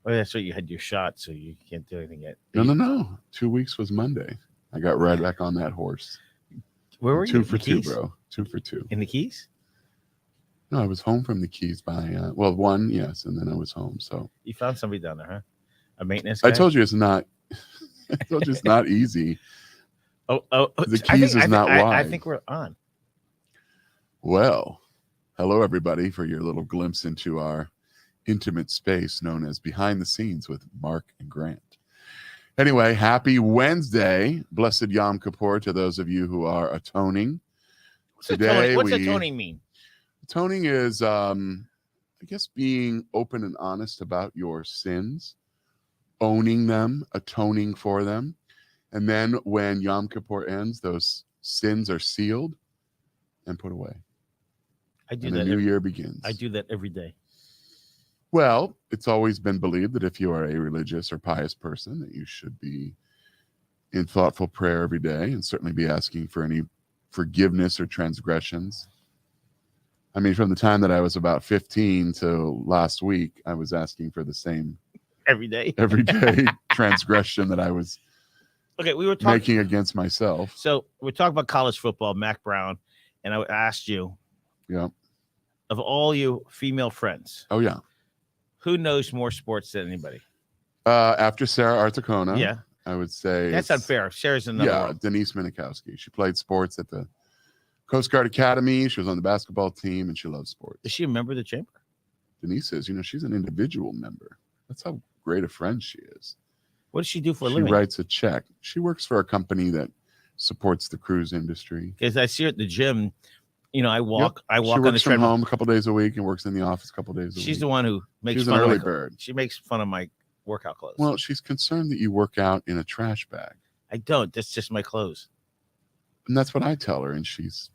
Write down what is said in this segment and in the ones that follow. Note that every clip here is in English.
Oh, that's right. You had your shot, so you can't do anything yet. No. 2 weeks was Monday. I got right back on that horse. Where were you? Two for two, bro. 2 for 2. In the Keys? No, I was home from the Keys by one, yes, and then I was home. So You found somebody down there, huh? A maintenance guy? I told you it's not. I told you it's not easy. Oh, The Keys is not wide. I think we're on. Well, hello everybody for your little glimpse into our intimate space known as Behind the Scenes with Mark and Grant. Anyway, happy Wednesday. Blessed Yom Kippur to those of you who are atoning. What's atoning mean? Atoning is, I guess, being open and honest about your sins, owning them, atoning for them. And then when Yom Kippur ends, those sins are sealed and put away. I do and that. The new year begins. I do that every day. Well, it's always been believed that if you are a religious or pious person, that you should be in thoughtful prayer every day and certainly be asking for any forgiveness or transgressions. I mean, from the time that I was about 15 to last week, I was asking for the same every day transgression that I was we were making against myself. So we're talking about college football, Mac Brown, and I asked you, of all your female friends, who knows more sports than anybody? After Sarah Artacona, I would say that's unfair. Sarah's another world. Denise Minikowski. She played sports at the Coast Guard Academy. She was on the basketball team, and she loves sports. Is she a member of the chamber? Denise is. She's an individual member. That's how great a friend she is. What does she do for a living? She writes a check. She works for a company that supports the cruise industry. Because I see her at the gym. I walk. I walk she works on the treadmill. From home a couple days a week and works in the office a couple days a week. She's the one who makes She's fun an early of bird. She makes fun of my workout clothes. Well, she's concerned that you work out in a trash bag. I don't. That's just my clothes. And that's what I tell her, and she's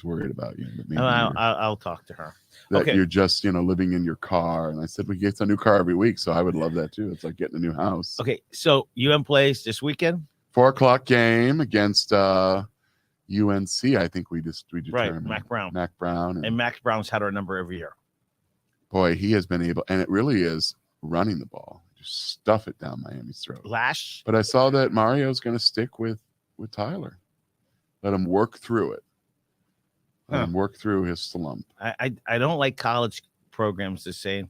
worried about you. I'll talk to her. That you're just living in your car, and I said we get a new car every week, so I would love that too. It's like getting a new house. Okay, so UM plays this weekend. 4:00 game against UNC. I think we determined. Right, Mac Brown. And Mac Brown's had our number every year. Boy, he has been able, and it really is running the ball. Just stuff it down Miami's throat. But I saw that Mario's going to stick with Tyler. Let him work through it. Let him work through his slump. I don't like college programs that say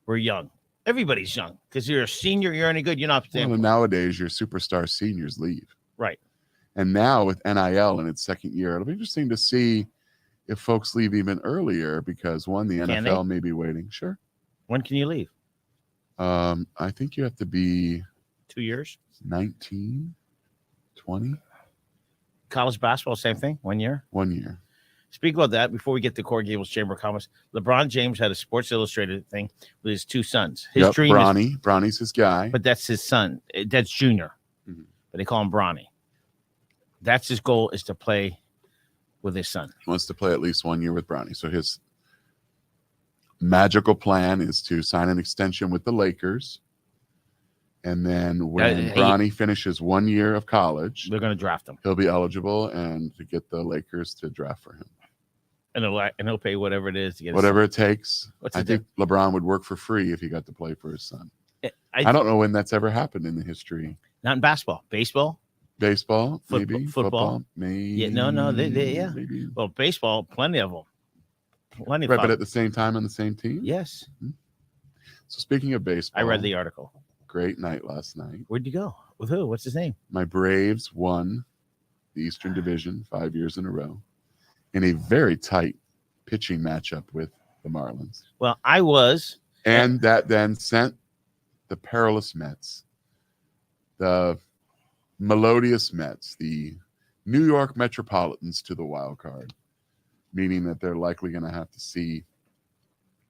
we're young. Everybody's young because you're a senior. You're any good. You're not. Well, nowadays, your superstar seniors leave. Right. And now with NIL in its second year, it'll be interesting to see if folks leave even earlier because, one, the NFL may be waiting. Sure. When can you leave? I think you have to be 2 years. 19, 20. College basketball, same thing. 1 year. 1 year. Speak about that before we get to Corey Gable's Chamber of Commerce. LeBron James had a Sports Illustrated thing with his two sons. His dream Bronny's his guy. But that's his son. That's Junior. Mm-hmm. But they call him Bronny. That's his goal, is to play with his son. He wants to play at least 1 year with Bronny. So his magical plan is to sign an extension with the Lakers. And then when Bronny finishes 1 year of college, they're going to draft him. He'll be eligible and to get the Lakers to draft for him. And he'll pay whatever it is to get whatever it takes. I think LeBron would work for free if he got to play for his son. I don't know when that's ever happened in the history. Not in basketball. Baseball, maybe. Football, maybe. Yeah, no, maybe. Well, baseball, plenty of them. Right, but at the same time on the same team? Yes. Mm-hmm. So speaking of baseball. I read the article. Great night last night. Where'd you go? With who? What's his name? My Braves won the Eastern Division 5 years in a row in a very tight pitching matchup with the Marlins. Well, I was. And that then sent the perilous Mets, the melodious Mets, the New York Metropolitans to the wild card, meaning that they're likely going to have to see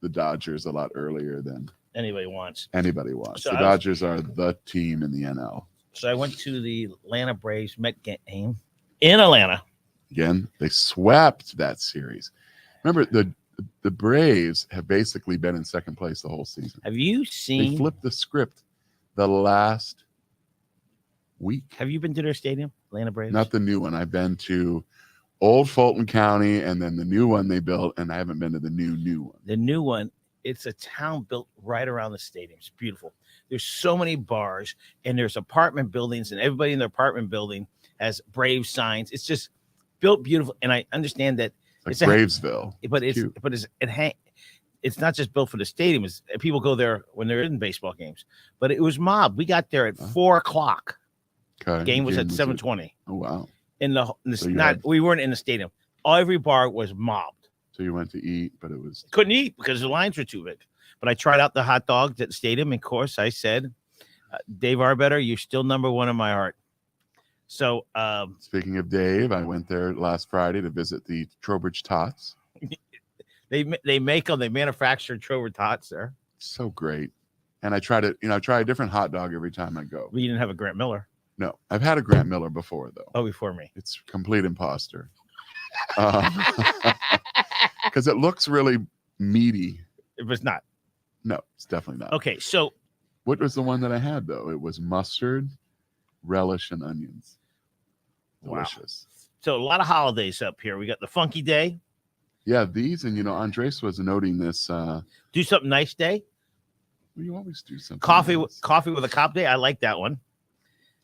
the Dodgers a lot earlier than anybody wants. So the Dodgers are the team in the NL. So I went to the Atlanta Braves Met game in Atlanta. Again, they swept that series. Remember, the Braves have basically been in second place the whole season. Have you seen? They flipped the script the last week. Have you been to their stadium, Atlanta Braves? Not the new one. I've been to Old Fulton County and then the new one they built, and I haven't been to the new one. The new one It's a town built right around the stadium. It's beautiful. There's so many bars, and there's apartment buildings, and everybody in their apartment building has Brave signs. It's just built beautiful. And I understand that it's like Bravesville. It's not just built for the stadium. People go there when they're in baseball games. But it was mobbed. We got there at 4:00. Okay. Game was at 7:20. Oh wow! We weren't in the stadium. Every bar was mobbed. So you went to eat, but it was couldn't eat because the lines were too big. But I tried out the hot dogs at the stadium. And of course, I said, Dave Arbetter, you're still number one in my heart. So speaking of Dave, I went there last Friday to visit the Trowbridge Tots. They make them. They manufacture Trowbridge Tots there. So great. And I tried it. I try a different hot dog every time I go. Well, you didn't have a Grant Miller. No, I've had a Grant Miller before though. Oh, before me. It's complete imposter. Because it looks really meaty. It was not. No, it's definitely not. Okay, so what was the one that I had though? It was mustard, relish, and onions. Delicious. Wow. So a lot of holidays up here. We got the Funky Day. Yeah, these, and Andres was noting this. Do something nice day. Well, you always do something. Coffee nice. with a cop day. I like that one.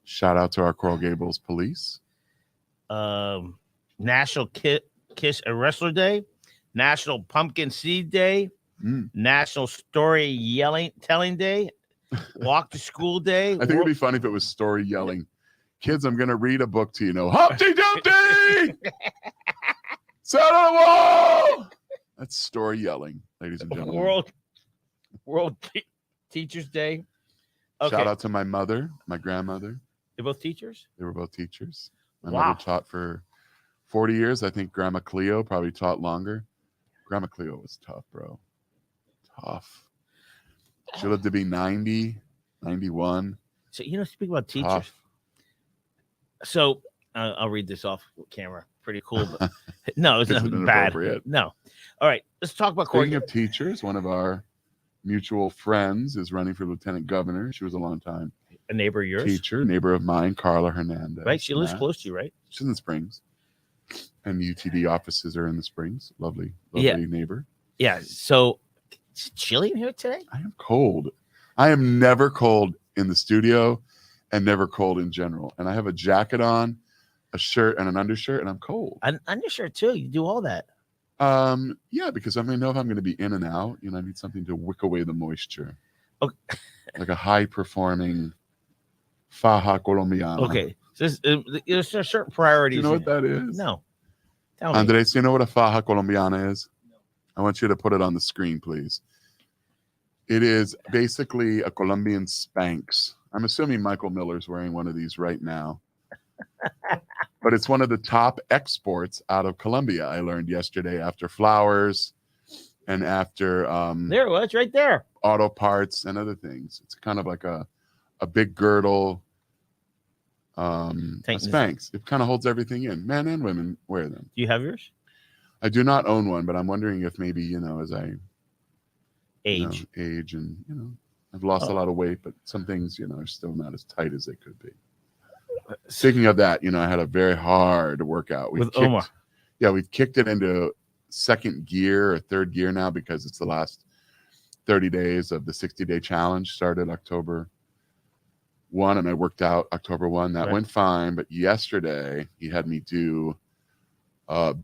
Shout out to our Coral Gables police. National Kiss a Wrestler Day, National Pumpkin Seed Day, National Story Telling Day, Walk to School Day. I think it'd be funny if it was story yelling. Kids, I'm going to read a book to you. Humpty Dumpty! Sit on the wall! That's story yelling, ladies and gentlemen. World Teachers Day. Okay. Shout out to my mother, my grandmother. They're both teachers? They were both teachers. My mother taught for 40 years. I think Grandma Cleo probably taught longer. Grandma Cleo was tough, bro. Tough. She lived to be 90, 91. So, speak about teachers. Tough. So, I'll read this off camera. Pretty cool. But no, it's not bad. No. All right. Let's talk about Speaking of teachers, one of our mutual friends is running for lieutenant governor. She was a long time a neighbor of yours? Teacher, neighbor of mine, Carla Hernandez. Right. She lives close to you, right? She's in the Springs. And UTD offices are in the Springs. Lovely neighbor. Yeah. So it's chilly in here today? I am cold. I am never cold in the studio and never cold in general. And I have a jacket on, a shirt, and an undershirt, and I'm cold. An undershirt too. You do all that. Yeah, because I know if I'm going to be in and out, I need something to wick away the moisture. Okay. Like a high performing faja colombiana. Okay. So there's a certain priorities. Do you know what that is? No. Andres, do you know what a faja colombiana is? I want you to put it on the screen, please. It is basically a Colombian Spanx. I'm assuming Michael Miller's wearing one of these right now. But it's one of the top exports out of Colombia, I learned yesterday, after flowers and after there it was right there. Auto parts and other things. It's kind of like a big girdle a Spanx. It kind of holds everything in. Men and women wear them. Do you have yours? I do not own one, but I'm wondering if maybe, as I age and, I've lost a lot of weight, but some things, are still not as tight as they could be. Speaking of that, I had a very hard workout. With Omar. Yeah, we've kicked it into second gear or third gear now because it's the last 30 days of the 60-day challenge. Started October 1, and I worked out October 1. That went fine, but yesterday he had me do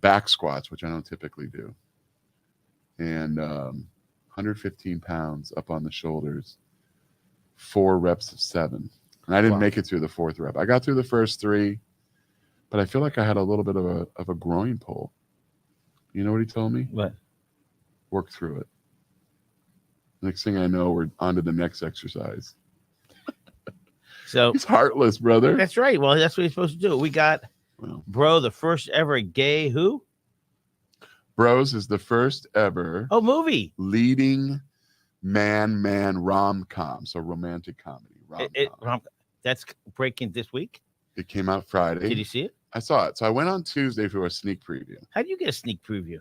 back squats, which I don't typically do, and 115 pounds up on the shoulders, 4 reps of 7. And I didn't make it through the 4th rep. I got through the first 3, but I feel like I had a little bit of a groin pull. You know what he told me? What? Work through it. Next thing I know, we're on to the next exercise. So he's heartless, brother. That's right. Well, that's what he's supposed to do. We got Bro, the first ever gay who? Bros is the first ever movie leading man rom-com, so romantic comedy. That's breaking this week. It came out Friday. Did you see it? I saw it. So I went on Tuesday for a sneak preview. How do you get a sneak preview?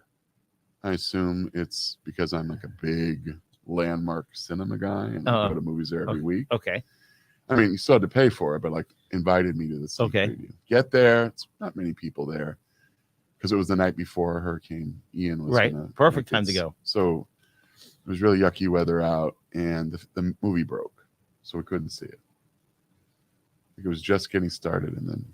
I assume it's because I'm like a big Landmark cinema guy and I go to movies there every week. Okay. I mean, you still had to pay for it, but like invited me to the sneak preview. Get there. It's not many people there because it was the night before Hurricane Ian was perfect time to go. So It was really yucky weather out, and the movie broke, so we couldn't see it. It was just getting started and then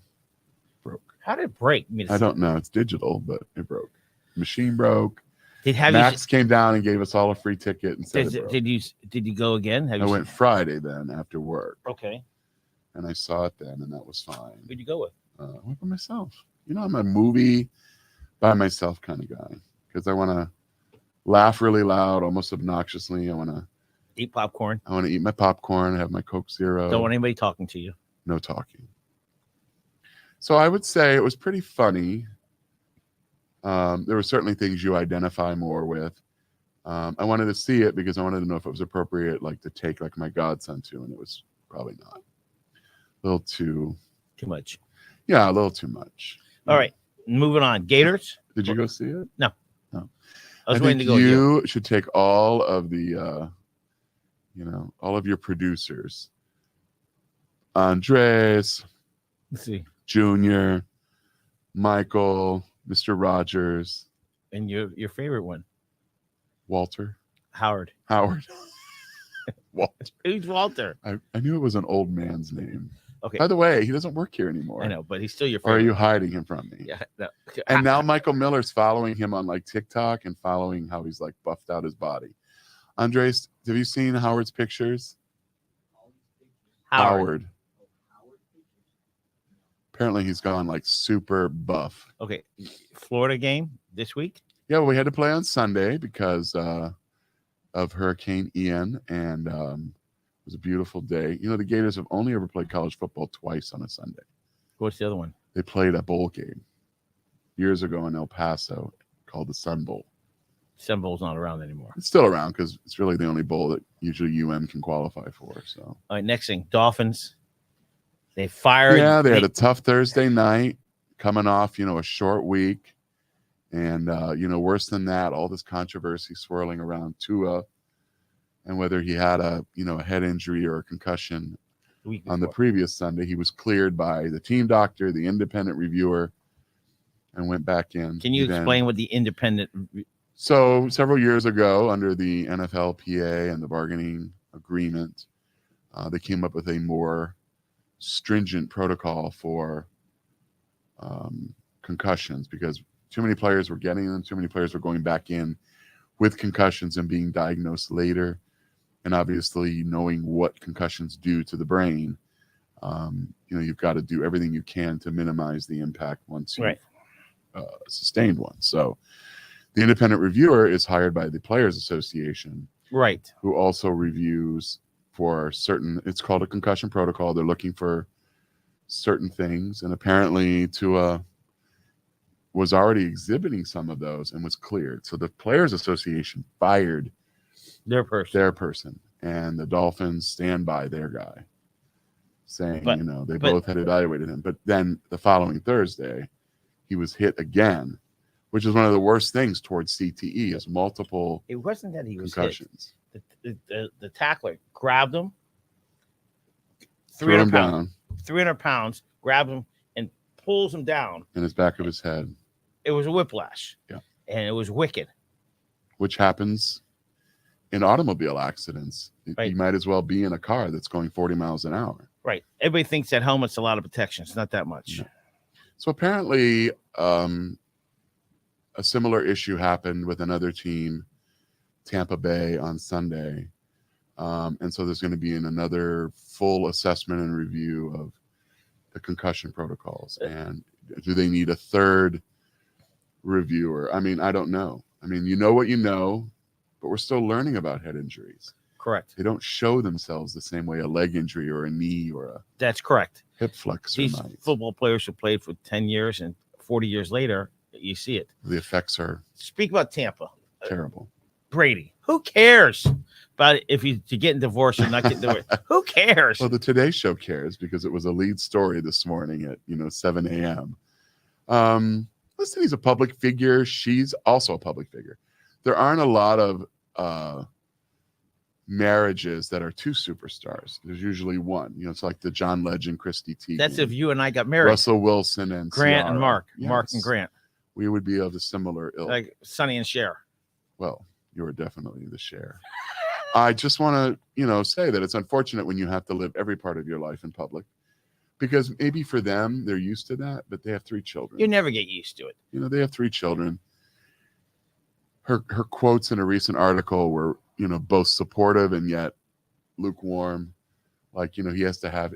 broke. How did it break? I don't know. It's digital, but it broke. Machine broke. Did Max came down and gave us all a free ticket and said did you go again? I went Friday then after work. Okay. And I saw it then, and that was fine. Who'd you go with? I went by myself. I'm a movie by myself kind of guy because I want to laugh really loud, almost obnoxiously. I want to eat popcorn. I want to eat my popcorn, have my Coke Zero. Don't want anybody talking to you. No talking. So I would say it was pretty funny. There were certainly things you identify more with. I wanted to see it because I wanted to know if it was appropriate, like to take like my godson to, and it was probably not. A little too much. Yeah, a little too much. All right, moving on. Gators. Did you go see it? No. I waiting think to go. You should take all of the, all of your producers, Andres, Let's see, Junior, Michael, Mr. Rogers, and your favorite one, Walter, Howard. Walter. Who's Walter? I knew it was an old man's name. Okay. By the way, he doesn't work here anymore. I know, but he's still your Or favorite. are you hiding him from me? Yeah. No. And now Michael Miller's following him on like TikTok and following how he's like buffed out his body. Andres, have you seen Howard's pictures? Howard. Apparently he's gone like super buff. Okay. Florida game this week? Yeah, well, we had to play on Sunday because of Hurricane Ian, and it was a beautiful day. The Gators have only ever played college football twice on a Sunday. What's the other one? They played a bowl game years ago in El Paso called the Sun Bowl. Sun Bowl's not around anymore. It's still around because it's really the only bowl that usually UM can qualify for. So, all right, next thing, Dolphins. They fired. Yeah, they had a tough Thursday night coming off, a short week. And, worse than that, all this controversy swirling around Tua and whether he had a head injury or a concussion. On the previous Sunday, he was cleared by the team doctor, the independent reviewer, and went back in. Can you explain what the independent? So several years ago, under the NFLPA and the bargaining agreement, they came up with a more stringent protocol for concussions because too many players were getting them. Too many players were going back in with concussions and being diagnosed later. And obviously, knowing what concussions do to the brain, you've got to do everything you can to minimize the impact once you've sustained one. So the independent reviewer is hired by the Players Association, right? Who also reviews for certain. It's called a concussion protocol. They're looking for certain things, and apparently Tua was already exhibiting some of those and was cleared. So the Players Association fired their person, and the Dolphins stand by their guy, saying they both had evaluated him. But then the following Thursday, he was hit again, which is one of the worst things towards CTE is multiple. It wasn't that he was concussions. Hit. The tackler grabbed him, threw him down, 300 pounds, grabbed him and pulls him down in his back of his head. It was a whiplash. Yeah, and it was wicked. Which happens in automobile accidents. Right. You might as well be in a car that's going 40 miles an hour. Right. Everybody thinks that helmet's a lot of protection. It's not that much. No. So apparently a similar issue happened with another team, Tampa Bay, on Sunday. And so there's going to be another full assessment and review of the concussion protocols. And do they need a third reviewer? I mean, I don't know. I mean, you know what you know, but we're still learning about head injuries. Correct. They don't show themselves the same way a leg injury or a knee or a that's correct. Hip flexor. These football players who played for 10 years and 40 years later, you see it. The effects are speak about Tampa. Terrible. Brady. Who cares about it if you're getting divorced or not getting divorced? Who cares? Well, the Today Show cares because it was a lead story this morning at 7 a.m. Listen, he's a public figure. She's also a public figure. There aren't a lot of marriages that are two superstars. There's usually one. It's like the John Legend, Christy Teigen. That's if you and I got married. Russell Wilson and Grant Ciara. and Mark. Yes. Mark and Grant. We would be of a similar ilk. Like Sonny and Cher. Well, you're definitely the share. I just want to, say that it's unfortunate when you have to live every part of your life in public, because maybe for them, they're used to that, but they have 3 children. You never get used to it. They have 3 children. Her quotes in a recent article were, both supportive and yet lukewarm. Like, he has to have,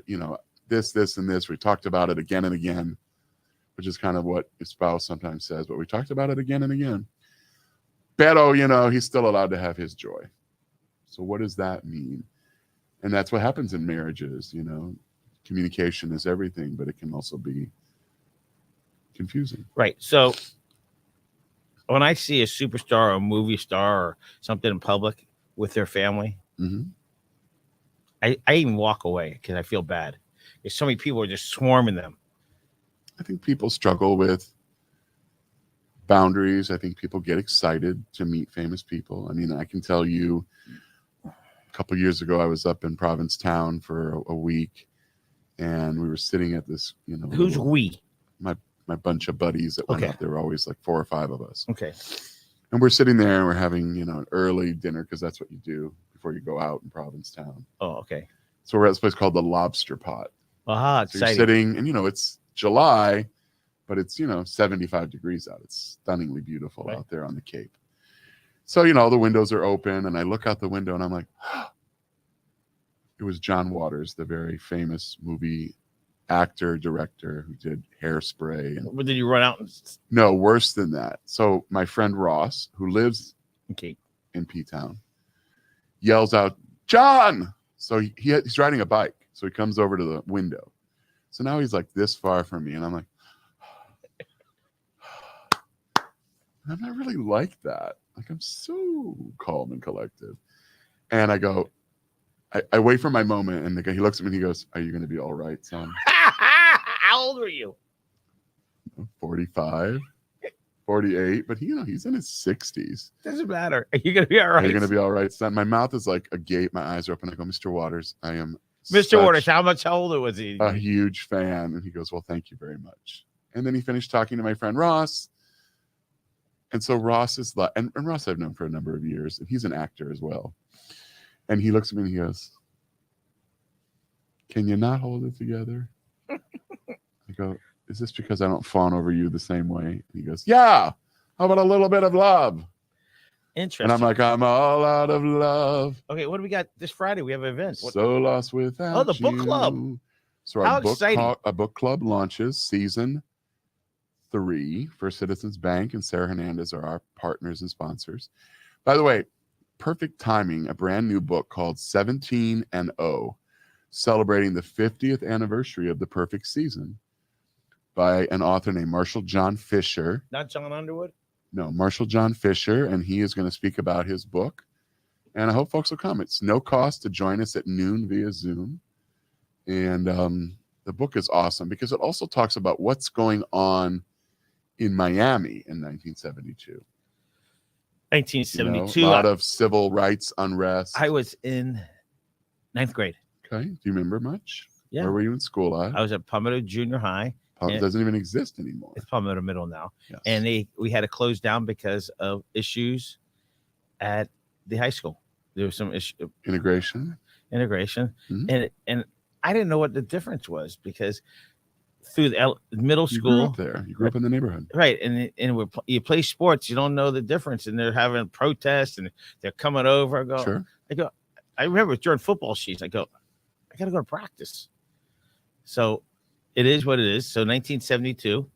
this, and this. We talked about it again and again, which is kind of what his spouse sometimes says, but we talked about it again and again. Pero, he's still allowed to have his joy. So what does that mean? And that's what happens in marriages, Communication is everything, but it can also be confusing. Right. So when I see a superstar or a movie star or something in public with their family, I even walk away because I feel bad. Because so many people are just swarming them. I think people struggle with boundaries. I think people get excited to meet famous people. I mean, I can tell you a couple of years ago, I was up in Provincetown for a week, and we were sitting at this, Who's we? My bunch of buddies that went up. There were always like 4 or 5 of us. Okay. And we're sitting there and we're having, an early dinner, because that's what you do before you go out in Provincetown. Oh, okay. So we're at this place called the Lobster Pot. Aha, so you're sitting, and it's July, but it's 75 degrees out. It's stunningly beautiful out there on the Cape. So the windows are open, and I look out the window and I'm like, it was John Waters, the very famous movie actor, director who did Hairspray. And did you run out? No, worse than that. So my friend Ross, who lives in P-Town, yells out, "John!" So he's riding a bike. So he comes over to the window. So now he's like this far from me, and I'm like, I'm not really like that. Like, I'm so calm and collected. And I go, I wait for my moment, and he looks at me and he goes, "Are you going to be all right, son?" How old were you? 45, 48, but he's in his 60s. Doesn't matter. Are you going to be all right? Are you going to be all right, son? My mouth is like a gate. My eyes are open. I go, "Mr. Waters, I am Mr. Waters, how much older was he? A huge fan." And he goes, "Well, thank you very much." And then he finished talking to my friend Ross. And so Ross is like, and Ross I've known for a number of years, and he's an actor as well. And he looks at me and he goes, "Can you not hold it together?" I go, "Is this because I don't fawn over you the same way?" And he goes, "Yeah. How about a little bit of love?" Interesting. And I'm like, "I'm all out of love." Okay, what do we got this Friday? We have an event. So lost without the book club. So our book club launches season 3 for Citizens Bank, and Sarah Hernandez are our partners and sponsors. By the way, perfect timing, a brand new book called 17 and 0, celebrating the 50th anniversary of The Perfect Season, by an author named Marshall John Fisher. Not John Underwood? No, Marshall John Fisher, and he is going to speak about his book. And I hope folks will come. It's no cost to join us at noon via Zoom. And the book is awesome because it also talks about what's going on in Miami in 1972. 1972. A lot of civil rights unrest. I was in 9th grade. Okay. Do you remember much? Yeah. Where were you in school at? I was at Palmetto Junior High. It doesn't even exist anymore. It's Palmetto Middle now. Yes. And we had to close down because of issues at the high school. There was some issue. Integration. Mm-hmm. And I didn't know what the difference was because through the middle school. You grew up there. You grew up in the neighborhood. Right. And you play sports, you don't know the difference. And they're having protests and they're coming over. I remember during football season, I got to go to practice. So it is what it is. So 1972.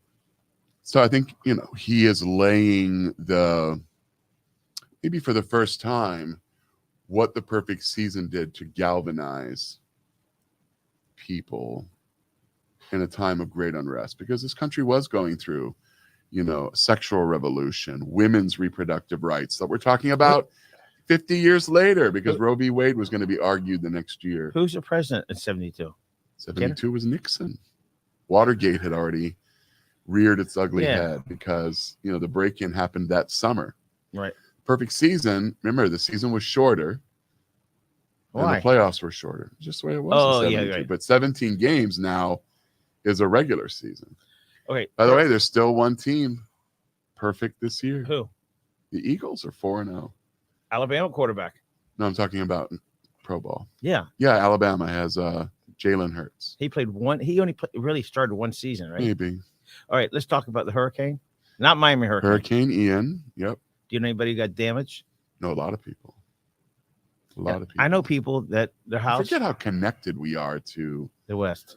So I think, he is laying maybe for the first time, what The Perfect Season did to galvanize people in a time of great unrest, because this country was going through, sexual revolution, women's reproductive rights that we're talking about 50 years later, because Roe v. Wade was going to be argued the next year. Who's the president in 72? 72 was Nixon. Watergate had already reared its ugly head because, the break-in happened that summer. Right. Perfect Season, remember, the season was shorter. Why? And the playoffs were shorter. Just the way it was in 72. Right. But 17 games now is a regular season. Okay. By the way, there's still one team perfect this year. Who? The Eagles are 4-0. Alabama quarterback. No, I'm talking about pro ball. Yeah. Yeah, Alabama has Jalen Hurts. He played one. He only really started one season, right? Maybe. All right, let's talk about the hurricane. Not Miami hurricane. Hurricane Ian. Yep. Do you know anybody who got damaged? No, a lot of people. A lot of people. I know people that their house. Forget how connected we are to the West.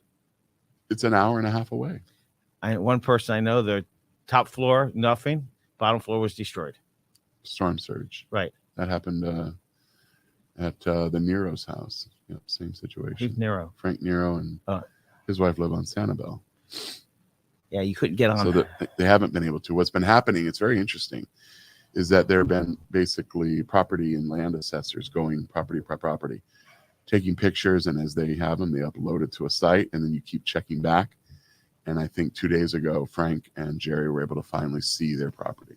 It's an hour and a half away. One person I know, their top floor, nothing. Bottom floor was destroyed. Storm surge. Right. That happened at the Nero's house. Yep, same situation. Who's Nero? Frank Nero and his wife live on Sanibel. Yeah, you couldn't get on. So they haven't been able to. What's been happening, it's very interesting, is that there have been basically property and land assessors going property by property, taking pictures, and as they have them, they upload it to a site, and then you keep checking back. And I think 2 days ago, Frank and Jerry were able to finally see their property,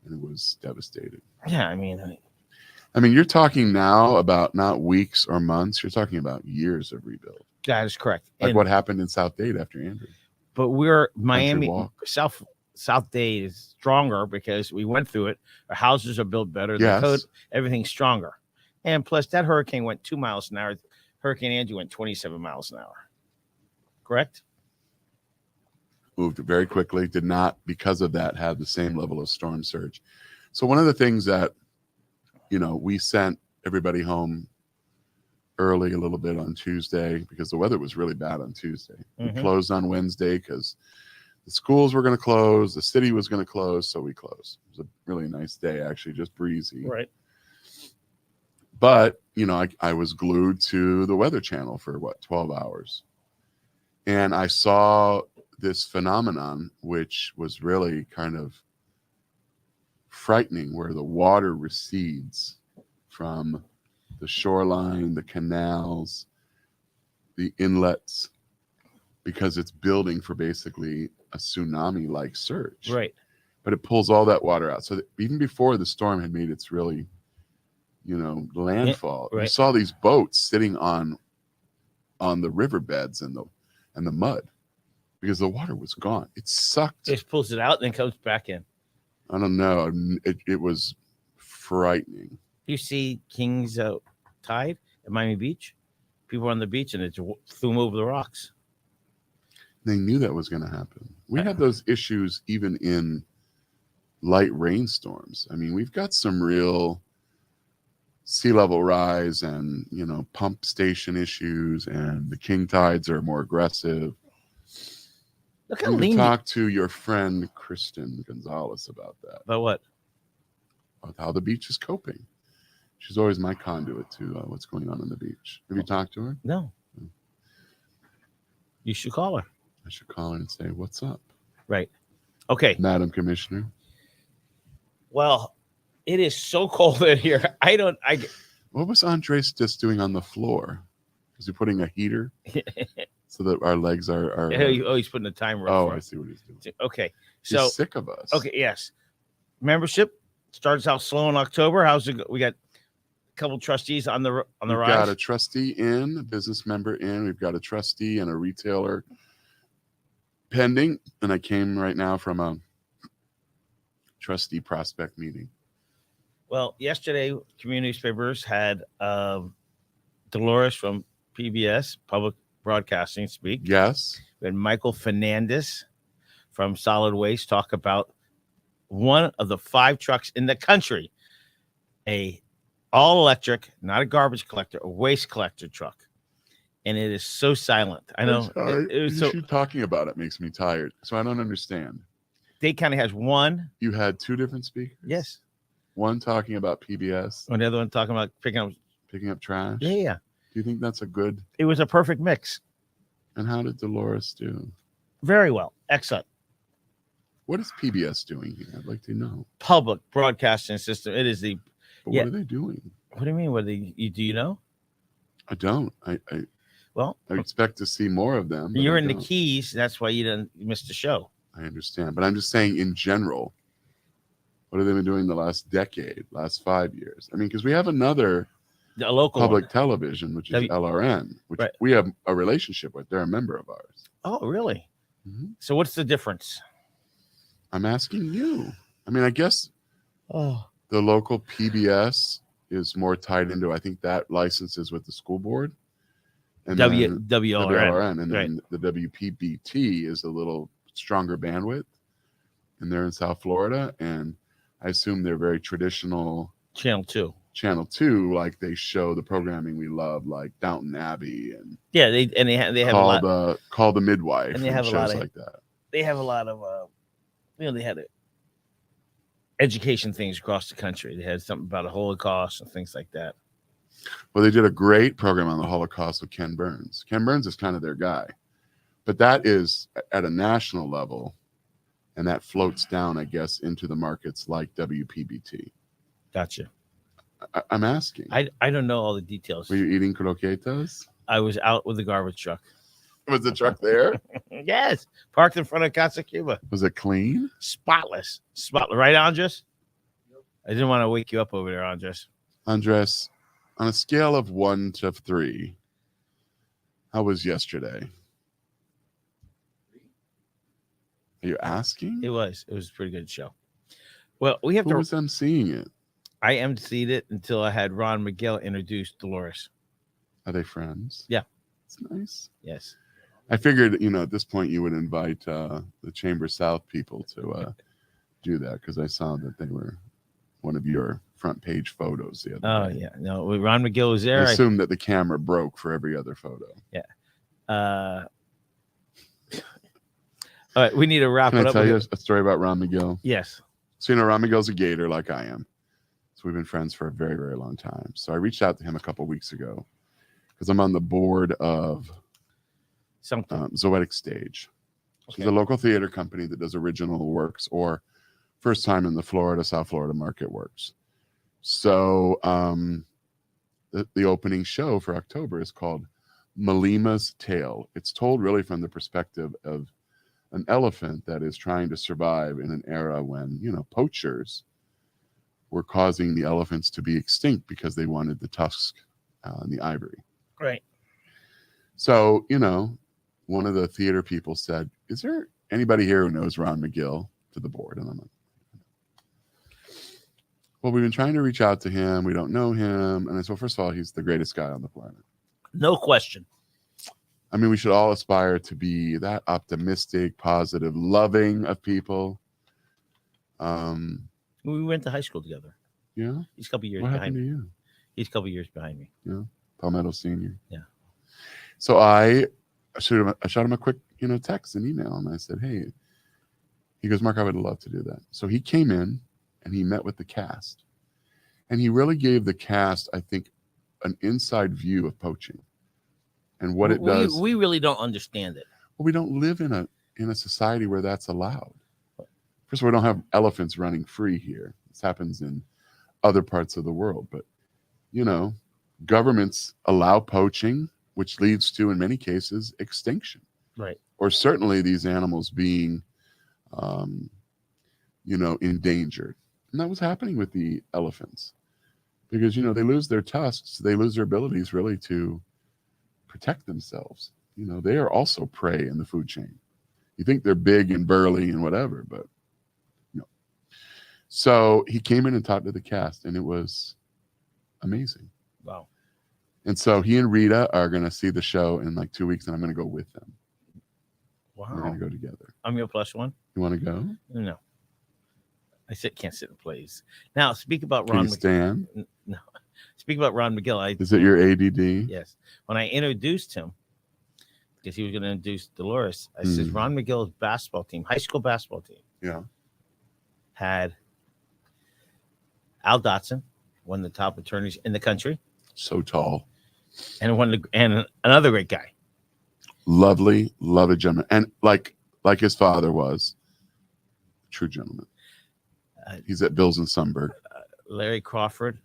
and it was devastated. Yeah, I mean, you're talking now about not weeks or months. You're talking about years of rebuild. that is correct. Like what happened in South Dade after Andrew. But we're Miami, Walk. South Dade is stronger because we went through it. Our houses are built better. The Yes. code, everything's stronger. And plus, that hurricane went 2 miles an hour. Hurricane Andrew went 27 miles an hour. Correct? Moved very quickly, did not, because of that, have the same level of storm surge. So one of the things that, we sent everybody home early a little bit on Tuesday because the weather was really bad on Tuesday. Mhm. We closed on Wednesday because the schools were going to close, the city was going to close, so we closed. It was a really nice day, actually, just breezy. Right. But, I was glued to the Weather Channel for 12 hours. And I saw this phenomenon, which was really kind of frightening, where the water recedes from the shoreline, the canals, the inlets, because it's building for basically a tsunami-like surge. Right. But it pulls all that water out. So that even before the storm had made its really, landfall, right. you saw these boats sitting on the riverbeds and the mud because the water was gone. It sucked. It pulls it out and then comes back in. I don't know. It was frightening. You see King's Tide at Miami Beach? People on the beach and it threw them over the rocks. They knew that was going to happen. We have those issues even in light rainstorms. We've got some real sea level rise and, pump station issues, and the king tides are more aggressive. Look how We lean. talk to your friend Kristen Gonzalez about that. About what? About how the beach is coping. She's always my conduit to what's going on the beach. Have you talked to her? No. You should call her. I should call her and say, "What's up?" Right. Okay. Madam Commissioner. Well, it is so cold in here. What was Andres just doing on the floor? Was he putting a heater so that our legs are he's putting the timer up. Oh, for I us. see what he's doing. Okay. So He's sick of us. okay, yes. Membership starts out slow in October. How's it go? We got a couple trustees on the We've rise. got a trustee in, a business member in. We've got a trustee and a retailer pending. And I came right now from a trustee prospect meeting. Well, yesterday, community newspapers had Dolores from PBS, Public Broadcasting, speak. Yes. We had Michael Fernandez from Solid Waste talk about one of the 5 trucks in the country, a all-electric, not a garbage collector, a waste collector truck. And it is so silent. I know. It was so, you talking about it makes me tired. So I don't understand. Dade County has one. You had 2 different speakers? Yes. One talking about PBS, And the other one talking about picking up. trash. Yeah. Do you think that's a good? It was a perfect mix. And how did Dolores do? Very well. Excellent. What is PBS doing here? I'd like to know. Public Broadcasting System. It is the. But Yeah. what are they doing? What do you mean? What do you know? I don't. I expect to see more of them. but You're I in the don't. Keys. That's why you missed the show. I understand, but I'm just saying in general. What have they been doing the last decade, last 5 years? Because we have another A local public one. television, which is W- LRN, which Right. we have a relationship with. They're a member of ours. Oh, really? Mhm. So what's the difference? I'm asking you. I guess Oh, The local PBS is more tied into, I think that licenses with the school board. And then WLRN. and then the WPBT is a little stronger bandwidth. And they're in South Florida. And I assume they're very traditional. Channel 2. Like they show the programming we love, like Downton Abbey and they have a lot. Call the Midwife, and they have a lot of like that. They have a lot of they had education things across the country. They had something about a Holocaust and things like that. Well, they did a great program on the Holocaust with Ken Burns. Ken Burns is kind of their guy, but that is at a national level, and that floats down, I guess, into the markets like WPBT. Gotcha. I'm asking. I don't know all the details. Were you eating croquetas? I was out with the garbage truck. Was the truck there? Yes. Parked in front of Casa Cuba. Was it clean? Spotless. Right, Andres? Yep. I didn't want to wake you up over there, Andres. Andres, on a scale of 1 to 3, how was yesterday? Are you asking? It was a pretty good show. Well, we have Who was emceeing it? I emceed it until I had Ron Miguel introduce Dolores. Are they friends? Yeah. It's nice. Yes. I figured, at this point you would invite the Chamber South people to do that because I saw that they were one of your front page photos the other day. Yeah. No, Ron Miguel was there. I assumed that the camera broke for every other photo. Yeah. All right, we need to wrap it up. Can I tell you a story about Ron Miguel? Yes. So, Ron Miguel's a Gator like I am. So we've been friends for a very, very long time. So I reached out to him a couple of weeks ago because I'm on the board of Zoetic Stage. Okay. It's a local theater company that does original works or first time in the South Florida market works. So the opening show for October is called Malima's Tale. It's told really from the perspective of an elephant that is trying to survive in an era when, poachers were causing the elephants to be extinct because they wanted the tusk and the ivory. Right. So, one of the theater people said, is there anybody here who knows Ron McGill to the board? And I'm like, well, we've been trying to reach out to him. We don't know him. And I said, well, first of all, he's the greatest guy on the planet. No question. I mean, we should all aspire to be that optimistic, positive, loving of people. We went to high school together. Yeah. He's a couple years behind me. What happened to you? He's a couple years behind me. Yeah. Palmetto Senior. Yeah. So I shot him a quick, text and email. And I said, hey, he goes, Mark, I would love to do that. So he came in and he met with the cast. And he really gave the cast, I think, an inside view of poaching and what it does. We really don't understand it. Well, we don't live in a society where that's allowed. First of all, we don't have elephants running free here. This happens in other parts of the world. But, governments allow poaching, which leads to, in many cases, extinction. Right. Or certainly these animals being, endangered. And that was happening with the elephants. Because, they lose their tusks. They lose their abilities, really, to protect themselves. They are also prey in the food chain. You think they're big and burly and whatever, but no. So he came in and talked to the cast, and it was amazing. Wow. And so he and Rita are going to see the show in like 2 weeks, and I'm going to go with them. Wow. We're going to go together. I'm your plus one. You want to go? No. Can't sit in place. Now, speak about Ron McGill. No. Speak about Ron McGill. Is it your ADD? Yes. When I introduced him, because he was going to introduce Dolores, I said, Ron McGill's basketball team, high school basketball team, had Al Dotson, one of the top attorneys in the country. So tall. And another great guy. Lovely gentleman. And like his father was, true gentleman. He's at Bills in Sunburg. Larry Crawford.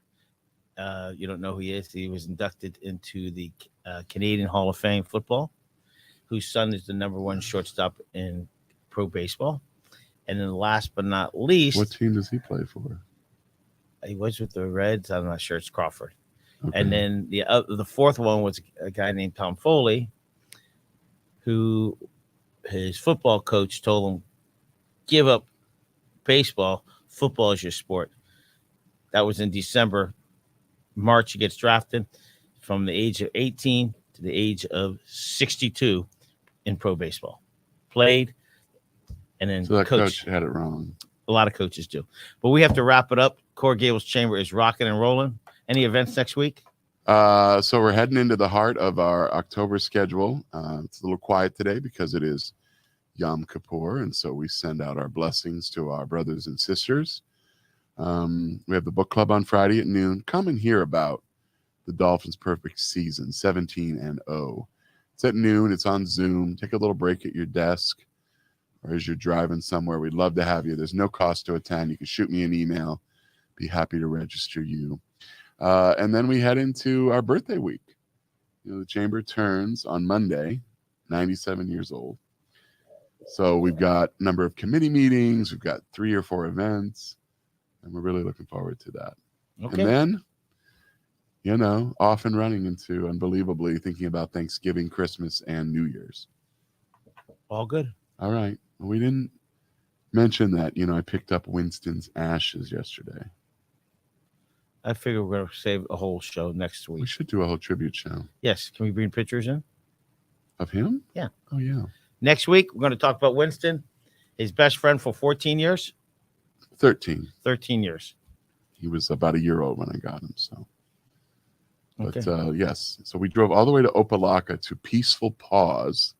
You don't know who he is. He was inducted into the Canadian Hall of Fame football, whose son is the number one shortstop in pro baseball. And then last but not least. What team does he play for? He was with the Reds. I'm not sure. It's Crawford. Okay. And then the fourth one was a guy named Tom Foley, who his football coach told him, give up baseball. Football is your sport. That was in December. March, he gets drafted from the age of 18 to the age of 62 in pro baseball. Played and then So that coached. coach had it wrong. A lot of coaches do. But we have to wrap it up. Core Gables Chamber is rocking and rolling. Any events next week? So we're heading into the heart of our October schedule. It's a little quiet today because it is Yom Kippur, and so we send out our blessings to our brothers and sisters. We have the book club on Friday at noon. Come and hear about the Dolphins' perfect season, 17-0. It's at noon. It's on Zoom. Take a little break at your desk or as you're driving somewhere. We'd love to have you. There's no cost to attend. You can shoot me an email. Be happy to register you. And then we head into our birthday week. The chamber turns on Monday, 97 years old. So we've got a number of committee meetings. We've got 3 or 4 events. And we're really looking forward to that. Okay. And then, off and running into unbelievably thinking about Thanksgiving, Christmas, and New Year's. All good. All right. We didn't mention that, I picked up Winston's ashes yesterday. I figure we're going to save a whole show next week. We should do a whole tribute show. Yes. Can we bring pictures in? Of him? Yeah. Oh, yeah. Next week, we're going to talk about Winston, his best friend for 14 years. 13. 13 years. He was about a year old when I got him, so. But, Okay. yes. So we drove all the way to Opelika to Peaceful Paws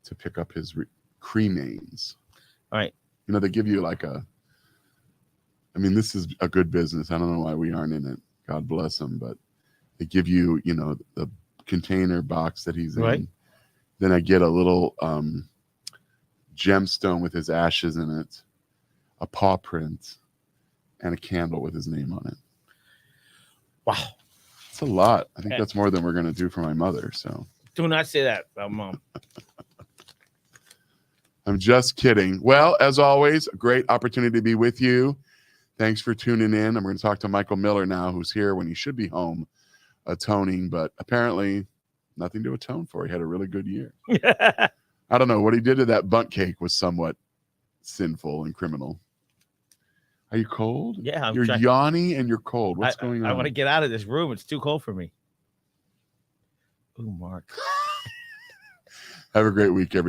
to pick up his cremains. All right. They give you this is a good business. I don't know why we aren't in it. God bless them. But they give you, the container box that he's in. Right. Then I get a little gemstone with his ashes in it, a paw print, and a candle with his name on it. Wow. It's a lot. I think that's more than we're going to do for my mother. So Do not say that about Mom. I'm just kidding. Well, as always, a great opportunity to be with you. Thanks for tuning in. I'm going to talk to Michael Miller now, who's here when he should be home atoning, but apparently nothing to atone for. He had a really good year. I don't know. What he did to that bundt cake was somewhat sinful and criminal. Are you cold? Yeah. You're yawny and you're cold. What's going on? I want to get out of this room. It's too cold for me. Ooh, Mark. Have a great week, everybody.